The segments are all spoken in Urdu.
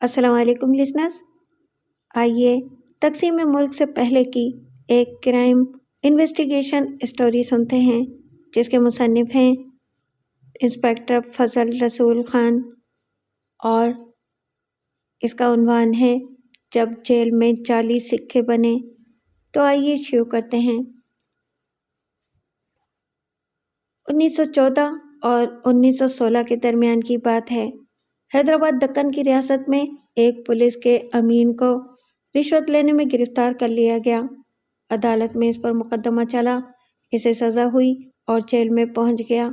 السلام علیکم لسنرز، آئیے تقسیم ملک سے پہلے کی ایک کرائم انویسٹیگیشن اسٹوری سنتے ہیں جس کے مصنف ہیں انسپیکٹر فضل رسول خان، اور اس کا عنوان ہے جب جیل میں جعلی سکے بنے۔ تو آئیے شروع کرتے ہیں۔ 1914 اور 1916 کے درمیان کی بات ہے۔ حیدرآباد دکن کی ریاست میں ایک پولیس کے امین کو رشوت لینے میں گرفتار کر لیا گیا۔ عدالت میں اس پر مقدمہ چلا، اسے سزا ہوئی اور جیل میں پہنچ گیا۔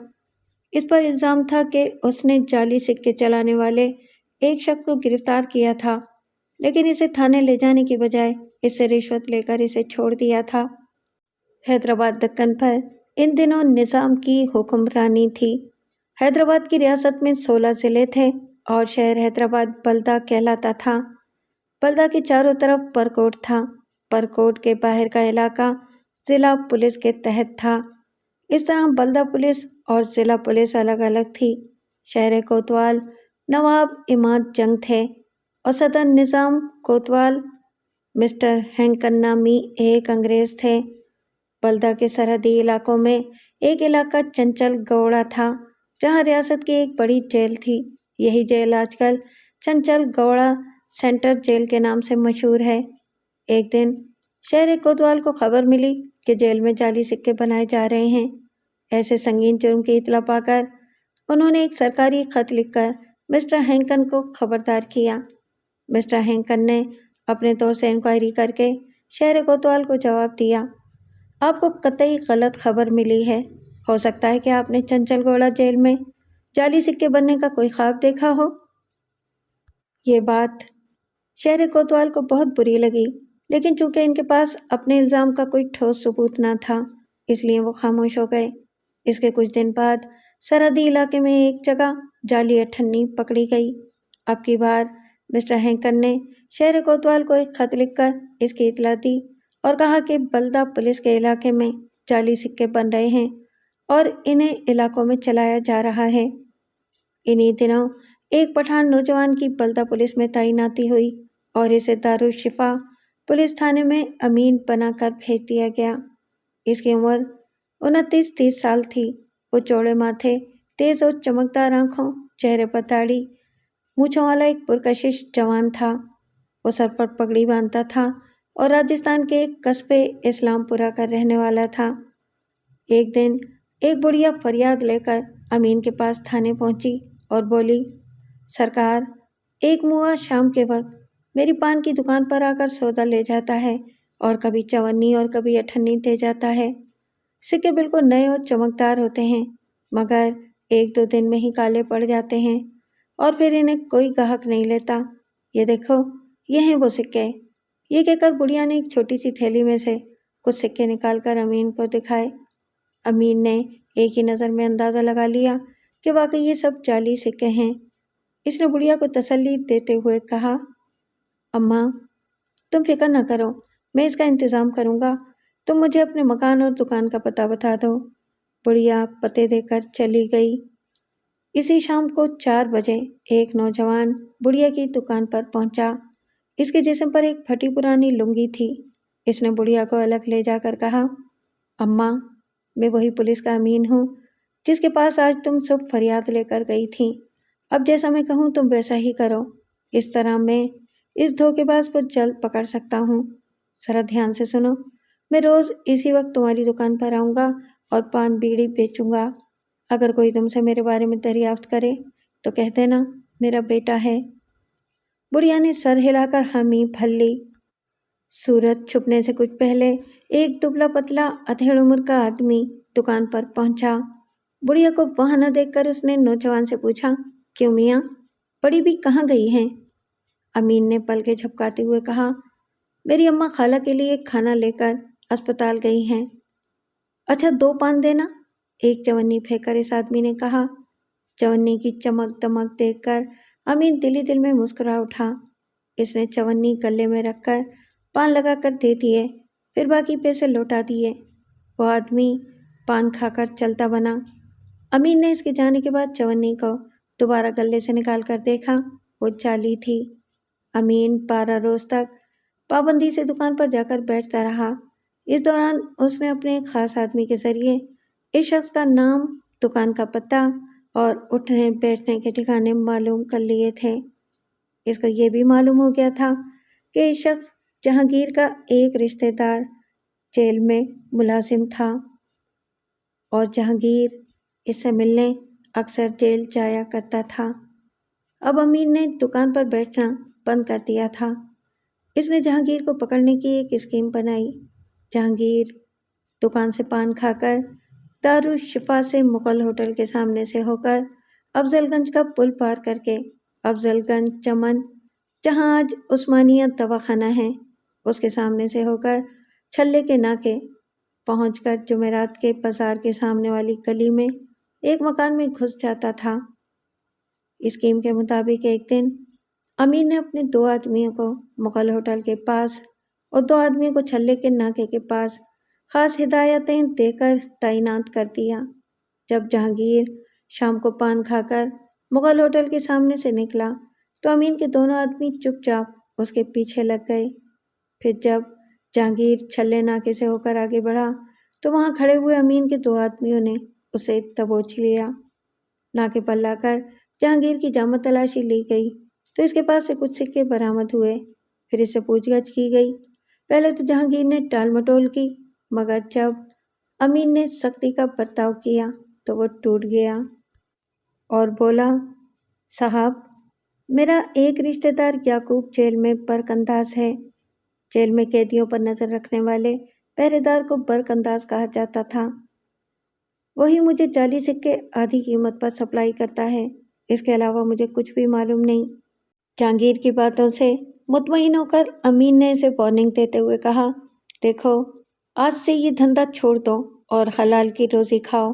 اس پر الزام تھا کہ اس نے جعلی سکے چلانے والے ایک شخص کو گرفتار کیا تھا، لیکن اسے تھانے لے جانے کی بجائے اس سے رشوت لے کر اسے چھوڑ دیا تھا۔ حیدرآباد دکن پر ان دنوں نظام کی حکمرانی تھی۔ حیدرآباد کی ریاست میں 16 ضلع تھے اور شہر حیدرآباد بلدہ کہلاتا تھا۔ بلدہ کے چاروں طرف پرکوٹ تھا۔ پرکوٹ کے باہر کا علاقہ ضلع پولیس کے تحت تھا۔ اس طرح بلدہ پولیس اور ضلع پولیس الگ الگ تھی۔ شہر کوتوال نواب عماد جنگ تھے اور صدر نظام کوتوال مسٹر ہینکن نامی ایک انگریز تھے۔ بلدہ کے سرحدی علاقوں میں ایک علاقہ چنچل گوڑہ تھا جہاں ریاست کی ایک بڑی جیل تھی۔ یہی جیل آج کل چنچل گوڑہ سینٹر جیل کے نام سے مشہور ہے۔ ایک دن شہر کوتوال کو خبر ملی کہ جیل میں جعلی سکے بنائے جا رہے ہیں۔ ایسے سنگین جرم کی اطلاع پا کر انہوں نے ایک سرکاری خط لکھ کر مسٹر ہینکن کو خبردار کیا۔ مسٹر ہینکن نے اپنے طور سے انکوائری کر کے شہر کوتوال کو جواب دیا، آپ کو قطعی غلط خبر ملی ہے۔ ہو سکتا ہے کہ آپ نے چنچل گوڑہ جیل میں جعلی سکے بننے کا کوئی خواب دیکھا ہو۔ یہ بات شہر کوتوال کو بہت بری لگی، لیکن چونکہ ان کے پاس اپنے الزام کا کوئی ٹھوس ثبوت نہ تھا، اس لیے وہ خاموش ہو گئے۔ اس کے کچھ دن بعد سرحدی علاقے میں ایک جگہ جعلی اٹھنی پکڑی گئی۔ اب کی بار مسٹر ہینکن نے شہر کوتوال کو ایک خط لکھ کر اس کی اطلاع دی اور کہا کہ بلدہ پولیس کے علاقے میں جعلی سکے بن رہے ہیں اور انہیں علاقوں میں چلایا جا رہا ہے۔ انہی دنوں ایک پٹھان نوجوان کی بلدہ پولیس میں تعیناتی ہوئی اور اسے دارالشفا پولیس تھانے میں امین بنا کر بھیج دیا گیا۔ اس کی عمر 29-30 سال تھی۔ وہ چوڑے ماتھے، تیز اور چمکدار آنکھوں، چہرے پر داڑھی، مونچھوں والا ایک پرکشش جوان تھا۔ وہ سر پر پگڑی باندھتا تھا اور راجستھان کے ایک قصبے اسلام پورہ کا رہنے والا تھا۔ ایک دن ایک بڑھیا فریاد لے کر امین کے پاس تھانے پہنچی اور بولی، سرکار، ایک موا شام کے وقت میری پان کی دکان پر آ کر سودا لے جاتا ہے اور کبھی چونی اور کبھی اٹھنی دے جاتا ہے۔ سکے بالکل نئے اور چمکدار ہوتے ہیں، مگر 1-2 دن میں ہی کالے پڑ جاتے ہیں اور پھر انہیں کوئی گاہک نہیں لیتا۔ یہ دیکھو، یہ ہیں وہ سکے۔ یہ کہہ کر بڑھیا نے ایک چھوٹی سی تھیلی میں سے کچھ سکے نکال کر امین کو دکھائے۔ امین نے ایک ہی نظر میں اندازہ لگا لیا کہ واقعی یہ سب جعلی سکے ہیں۔ اس نے بڑھیا کو تسلی دیتے ہوئے کہا، اماں، تم فکر نہ کرو، میں اس کا انتظام کروں گا، تم مجھے اپنے مکان اور دکان کا پتہ بتا دو۔ بڑھیا پتے دے کر چلی گئی۔ اسی شام کو 4 بجے ایک نوجوان بڑھیا کی دکان پر پہنچا۔ اس کے جسم پر ایک پھٹی پرانی لنگی تھی۔ اس نے بڑھیا کو الگ لے جا کر کہا، اماں، میں وہی پولیس کا امین ہوں جس کے پاس آج تم صبح فریاد لے کر گئی تھی۔ اب جیسا میں کہوں تم ویسا ہی کرو، اس طرح میں اس دھوکے باز کو جلد پکڑ سکتا ہوں۔ ذرا دھیان سے سنو، میں روز اسی وقت تمہاری دکان پر آؤں گا اور پان بیڑی بیچوں گا۔ اگر کوئی تم سے میرے بارے میں دریافت کرے تو کہہ دینا میرا بیٹا ہے۔ بڑھیا نے سر ہلا کر حامی بھر لی۔ سورج چھپنے سے کچھ پہلے ایک دبلا پتلا ادھیڑ عمر کا آدمی دکان پر پہنچا۔ بڑھیا کو وہاں نہ دیکھ کر اس نے نوجوان سے پوچھا، کیوں میاں، بڑی بھی کہاں گئی ہیں؟ امین نے پلکیں جھپکاتے ہوئے کہا، میری اماں خالہ کے لیے کھانا لے کر اسپتال گئی ہیں۔ اچھا 2 پان دینا، ایک چونی پھینک کر اس آدمی نے کہا۔ چونی کی چمک دمک دیکھ کر امین دل ہی دل میں مسکرا اٹھا۔ اس نے چونی گلے میں رکھ کر پان لگا کر دے دیے، پھر باقی پیسے لوٹا دیے۔ وہ آدمی پان کھا کر چلتا بنا۔ امین نے اس کے جانے کے بعد چونی کو دوبارہ گلے سے نکال کر دیکھا، وہ جعلی تھی۔ امین 12 روز تک پابندی سے دکان پر جا کر بیٹھتا رہا۔ اس دوران اس نے اپنے ایک خاص آدمی کے ذریعے اس شخص کا نام، دکان کا پتہ اور اٹھنے بیٹھنے کے ٹھکانے معلوم کر لیے تھے۔ اس کو یہ بھی معلوم ہو گیا تھا کہ اس شخص جہانگیر کا ایک رشتہ دار جیل میں ملازم تھا اور جہانگیر اس سے ملنے اکثر جیل جایا کرتا تھا۔ اب امین نے دکان پر بیٹھنا بند کر دیا تھا۔ اس نے جہانگیر کو پکڑنے کی ایک اسکیم بنائی۔ جہانگیر دکان سے پان کھا کر دارالشفا سے مغل ہوٹل کے سامنے سے ہو کر افضل گنج کا پل پار کر کے افضل گنج چمن، جہاں آج عثمانیہ دواخانہ ہے، اس کے سامنے سے ہو کر چھلے کے ناکے پہنچ کر جمعرات کے بازار کے سامنے والی گلی میں ایک مکان میں گھس جاتا تھا۔ اسکیم کے مطابق ایک دن امین نے اپنے 2 آدمیوں کو مغل ہوٹل کے پاس اور 2 آدمیوں کو چھلے کے ناکے کے پاس خاص ہدایتیں دے کر تعینات کر دیا۔ جب جہانگیر شام کو پان کھا کر مغل ہوٹل کے سامنے سے نکلا تو امین کے دونوں آدمی چپ چاپ اس کے پیچھے لگ گئے۔ پھر جب جہانگیر چھلے ناکے سے ہو کر آگے بڑھا تو وہاں کھڑے ہوئے امین کے 2 آدمیوں نے اسے دبوچ لیا۔ ناکے پر لا کر جہانگیر کی جامہ تلاشی لی گئی تو اس کے پاس سے کچھ سکے برآمد ہوئے۔ پھر اس سے پوچھ گچھ کی گئی۔ پہلے تو جہانگیر نے ٹال مٹول کی، مگر جب امین نے سختی کا برتاؤ کیا تو وہ ٹوٹ گیا اور بولا، صاحب، میرا ایک رشتہ دار یعقوب جیل میں برق انداز ہے۔ جیل میں قیدیوں پر نظر رکھنے والے پہرے دار کو برق انداز کہا جاتا تھا۔ وہی مجھے جعلی سکے آدھی قیمت پر سپلائی کرتا ہے۔ اس کے علاوہ مجھے کچھ بھی معلوم نہیں۔ جہانگیر کی باتوں سے مطمئن ہو کر امین نے اسے وارننگ دیتے ہوئے کہا، دیکھو، آج سے یہ دھندا چھوڑ دو اور حلال کی روزی کھاؤ۔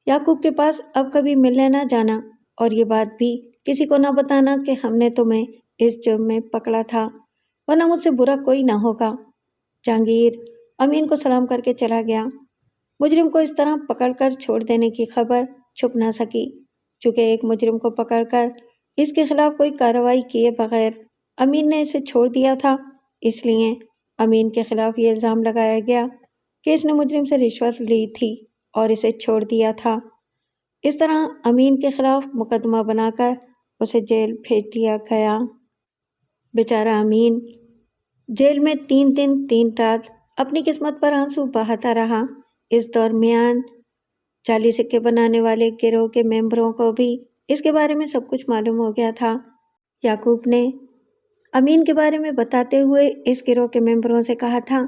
یعقوب کے پاس اب کبھی ملنے نہ جانا، اور یہ بات بھی کسی کو نہ بتانا کہ ہم نے تمہیں اس جرم میں پکڑا تھا، ورنہ مجھ سے برا کوئی نہ ہوگا۔ جہانگیر امین کو سلام کر کے چلا گیا۔ مجرم کو اس طرح پکڑ کر چھوڑ دینے کی خبر چھپ نہ سکی، چونکہ ایک مجرم کو پکڑ کر اس کے خلاف کوئی کارروائی کیے بغیر امین نے اسے چھوڑ دیا تھا، اس لیے امین کے خلاف یہ الزام لگایا گیا کہ اس نے مجرم سے رشوت لی تھی اور اسے چھوڑ دیا تھا۔ اس طرح امین کے خلاف مقدمہ بنا کر اسے جیل بھیج دیا گیا۔ بیچارہ امین جیل میں 3 دن 3 رات اپنی قسمت پر آنسو بہاتا رہا۔ اس درمیان جعلی سکے بنانے والے گروہ کے ممبروں کو بھی اس کے بارے میں سب کچھ معلوم ہو گیا تھا۔ یعقوب نے امین کے بارے میں بتاتے ہوئے اس گروہ کے ممبروں سے کہا تھا،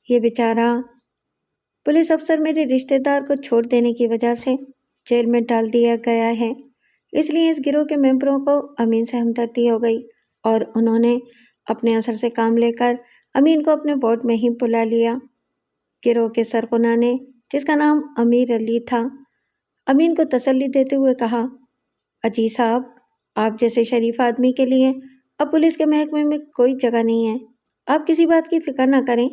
یہ بیچارہ پولیس افسر میرے رشتہ دار کو چھوڑ دینے کی وجہ سے جیل میں ڈال دیا گیا ہے، اس لیے اس گروہ کے ممبروں کو امین سے ہمدردی ہو گئی اور انہوں نے اپنے اثر سے کام لے کر امین کو اپنے وارڈ میں ہی بلا لیا۔ گروہ کے سرغنہ نے، جس کا نام امیر علی تھا، امین کو تسلی دیتے ہوئے کہا، اجی صاحب، آپ جیسے شریف آدمی کے لیے اب پولیس کے محکمے میں کوئی جگہ نہیں ہے۔ آپ کسی بات کی فکر نہ کریں،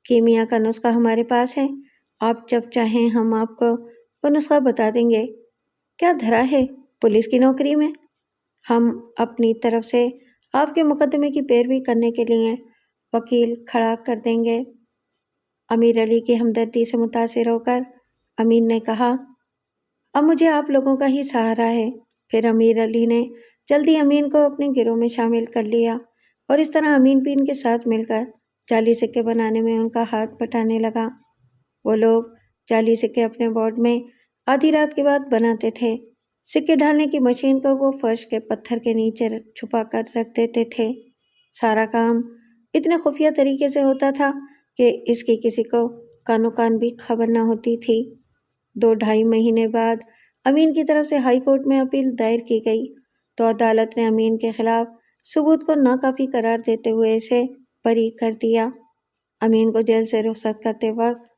کیمیا کا نسخہ ہمارے پاس ہے، آپ جب چاہیں ہم آپ کو وہ نسخہ بتا دیں گے۔ کیا دھرا ہے پولیس کی نوکری میں؟ ہم اپنی طرف سے آپ کے مقدمے کی پیروی کرنے کے لیے وکیل کھڑا کر دیں گے۔ امیر علی کی ہمدردی سے متاثر ہو کر امین نے کہا، اب مجھے آپ لوگوں کا ہی سہارا ہے۔ پھر امیر علی نے جلدی امین کو اپنے گروہ میں شامل کر لیا اور اس طرح امین بھی ان کے ساتھ مل کر جعلی سکے بنانے میں ان کا ہاتھ بٹانے لگا۔ وہ لوگ جعلی سکے اپنے وارڈ میں آدھی رات کے بعد بناتے تھے۔ سکے ڈالنے کی مشین کو وہ فرش کے پتھر کے نیچے چھپا کر رکھ دیتے تھے۔ سارا کام اتنے خفیہ طریقے سے ہوتا تھا کہ اس کی کسی کو کانو کان بھی خبر نہ ہوتی تھی۔ 2-2.5 مہینے بعد امین کی طرف سے ہائی کورٹ میں اپیل دائر کی گئی تو عدالت نے امین کے خلاف ثبوت کو ناکافی قرار دیتے ہوئے اسے بری کر دیا۔ امین کو جیل سے رخصت کرتے وقت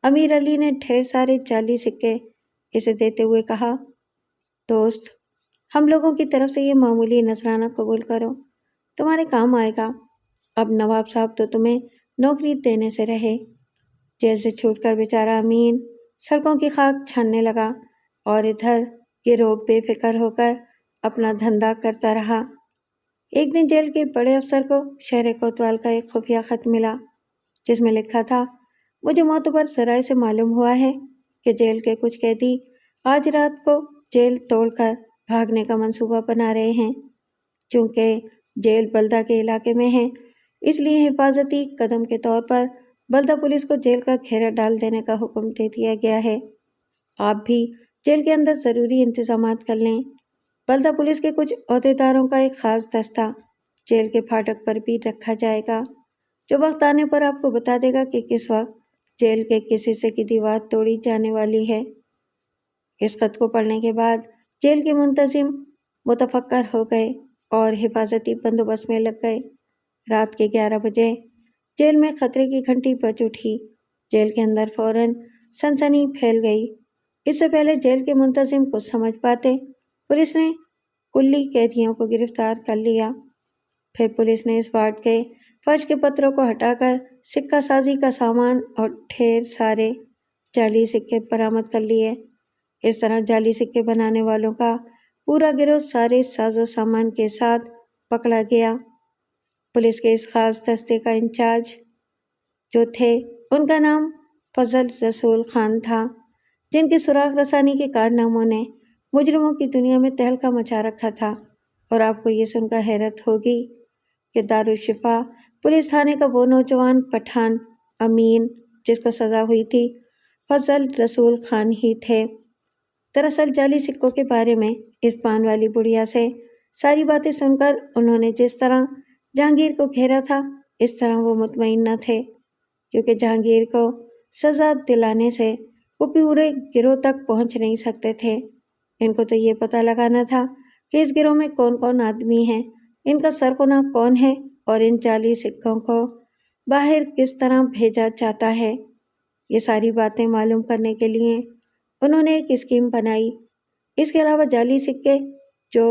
امیر علی نے ڈھیر سارے جعلی سکے اسے دیتے ہوئے کہا، دوست، ہم لوگوں کی طرف سے یہ معمولی نذرانہ قبول کرو، تمہارے کام آئے گا۔ اب نواب صاحب تو تمہیں نوکری دینے سے رہے۔ جیل سے چھوٹ کر بیچارہ امین سڑکوں کی خاک چھاننے لگا اور ادھر گروہ بے فکر ہو کر اپنا دھندا کرتا رہا۔ ایک دن جیل کے بڑے افسر کو شہر کوتوال کا ایک خفیہ خط ملا جس میں لکھا تھا، مجھے معتبر ذرائع سے معلوم ہوا ہے کہ جیل کے کچھ قیدی آج رات کو جیل توڑ کر بھاگنے کا منصوبہ بنا رہے ہیں۔ چونکہ جیل بلدہ کے علاقے میں ہے، اس لیے حفاظتی قدم کے طور پر بلدہ پولیس کو جیل کا گھیرا ڈال دینے کا حکم دے دیا گیا ہے۔ آپ بھی جیل کے اندر ضروری انتظامات کر لیں۔ بلدہ پولیس کے کچھ عہدیداروں کا ایک خاص دستہ جیل کے پھاٹک پر بھی رکھا جائے گا، جو وقت آنے پر آپ کو بتا دے گا کہ کس وقت جیل کے کس حصے کی دیوار توڑی جانے والی ہے۔ اس خط کو پڑھنے کے بعد جیل کے منتظم متفکر ہو گئے اور حفاظتی بندوبست میں لگ گئے۔ رات کے 11 بجے جیل میں خطرے کی گھنٹی بج اٹھی۔ جیل کے اندر فوراً سنسنی پھیل گئی۔ اس سے پہلے جیل کے منتظم کچھ سمجھ پاتے، پولیس نے کلی قیدیوں کو گرفتار کر لیا۔ پھر پولیس نے اس وارڈ کے فرش کے پتھروں کو ہٹا کر سکہ سازی کا سامان اور ڈھیر سارے جعلی سکے برآمد کر لیے۔ اس طرح جعلی سکے بنانے والوں کا پورا گروہ سارے ساز و سامان کے ساتھ پکڑا گیا۔ پولیس کے اس خاص دستے کا انچارج جو تھے، ان کا نام فضل رسول خان تھا، جن کے سراغ رسانی کے کارناموں نے مجرموں کی دنیا میں تہلکہ مچا رکھا تھا۔ اور آپ کو یہ سن کر حیرت ہوگی کہ دارالشفا پولیس تھانے کا وہ نوجوان پٹھان امین جس کو سزا ہوئی تھی، فضل رسول خان ہی تھے۔ دراصل جعلی سکوں کے بارے میں اس پان والی بڑھیا سے ساری باتیں سن کر انہوں نے جس طرح جہانگیر کو گھیرا تھا، اس طرح وہ مطمئن نہ تھے، کیونکہ جہانگیر کو سزا دلانے سے وہ پورے گروہ تک پہنچ نہیں سکتے تھے۔ ان کو تو یہ پتہ لگانا تھا کہ اس گروہ میں کون کون آدمی ہیں، ان کا سرغنہ کون ہے اور ان جعلی سکوں کو باہر کس طرح بھیجا جاتا ہے۔ یہ ساری باتیں معلوم کرنے کے لیے انہوں نے ایک اسکیم بنائی۔ اس کے علاوہ جعلی سکے جو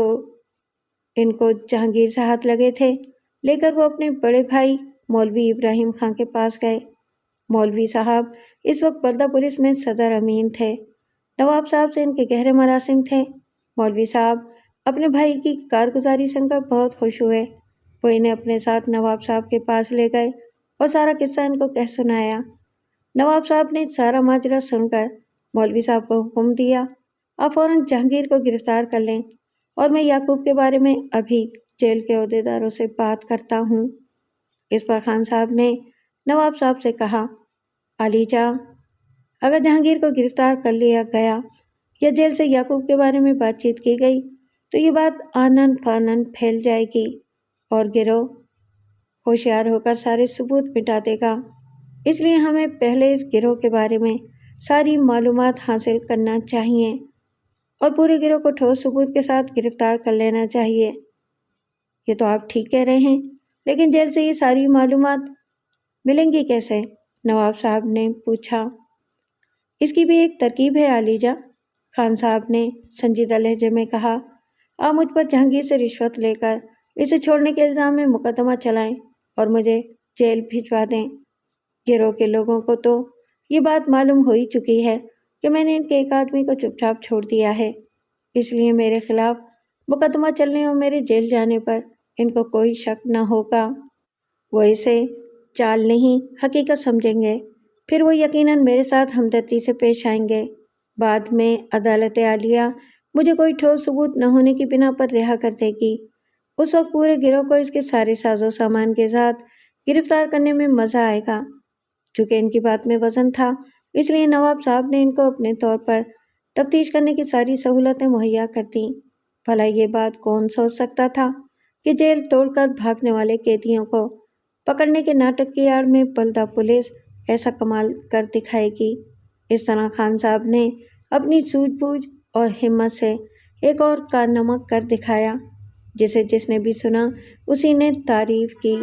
ان کو جہانگیر سے ہاتھ لگے تھے لے کر وہ اپنے بڑے بھائی مولوی ابراہیم خان کے پاس گئے۔ مولوی صاحب اس وقت بلدہ پولیس میں صدر امین تھے۔ نواب صاحب سے ان کے گہرے مراسم تھے۔ مولوی صاحب اپنے بھائی کی کارگزاری سن کر بہت خوش ہوئے۔ وہ انہیں اپنے ساتھ نواب صاحب کے پاس لے گئے اور سارا قصہ ان کو کہہ سنایا۔ نواب صاحب نے سارا ماجرا سن کر مولوی صاحب کو حکم دیا، آپ فوراً جہانگیر کو گرفتار کر لیں اور میں یعقوب کے بارے میں ابھی جیل کے عہدیداروں سے بات کرتا ہوں۔ اس پر خان صاحب نے نواب صاحب سے کہا، علی جاں، اگر جہانگیر کو گرفتار کر لیا گیا یا جیل سے یعقوب کے بارے میں بات چیت کی گئی تو یہ بات آنن فانن پھیل جائے گی اور گروہ ہوشیار ہو کر سارے ثبوت مٹا دے گا۔ اس لیے ہمیں پہلے اس گروہ کے بارے میں ساری معلومات حاصل کرنا چاہیے اور پورے گروہ کو ٹھوس ثبوت کے ساتھ گرفتار کر لینا چاہیے۔ یہ تو آپ ٹھیک کہہ رہے ہیں، لیکن جیل سے یہ ساری معلومات ملیں گی کیسے؟ نواب صاحب نے پوچھا۔ اس کی بھی ایک ترکیب ہے علی جاں، خان صاحب نے سنجیدہ لہجے میں کہا، آپ مجھ پر جہانگیر سے رشوت لے کر اسے چھوڑنے کے الزام میں مقدمہ چلائیں اور مجھے جیل بھجوا دیں۔ گروہ کے لوگوں کو تو یہ بات معلوم ہو ہی چکی ہے کہ میں نے ان کے ایک آدمی کو چپ چاپ چھوڑ دیا ہے، اس لیے میرے خلاف مقدمہ چلنے اور میرے جیل جانے پر ان کو کوئی شک نہ ہوگا۔ وہ اسے چال نہیں حقیقت سمجھیں گے، پھر وہ یقیناً میرے ساتھ ہمدردی سے پیش آئیں گے۔ بعد میں عدالت عالیہ مجھے کوئی ٹھوس ثبوت نہ ہونے کی بنا پر رہا کر دے گی۔ اس وقت پورے گروہ کو اس کے سارے ساز و سامان کے ساتھ گرفتار کرنے میں مزہ آئے گا۔ چونکہ ان کی بات میں وزن تھا، اس لیے نواب صاحب نے ان کو اپنے طور پر تفتیش کرنے کی ساری سہولتیں مہیا کر دیں۔ بھلا یہ بات کون سوچ سکتا تھا کہ جیل توڑ کر بھاگنے والے قیدیوں کو پکڑنے کے ناٹک کی آڑ میں بلدہ پولیس ایسا کمال کر دکھائے گی۔ اس طرح خان صاحب نے اپنی سوجھ بوجھ اور ہمت سے ایک اور کارنامہ کر دکھایا، جسے جس نے بھی سنا اسی نے تعریف کی۔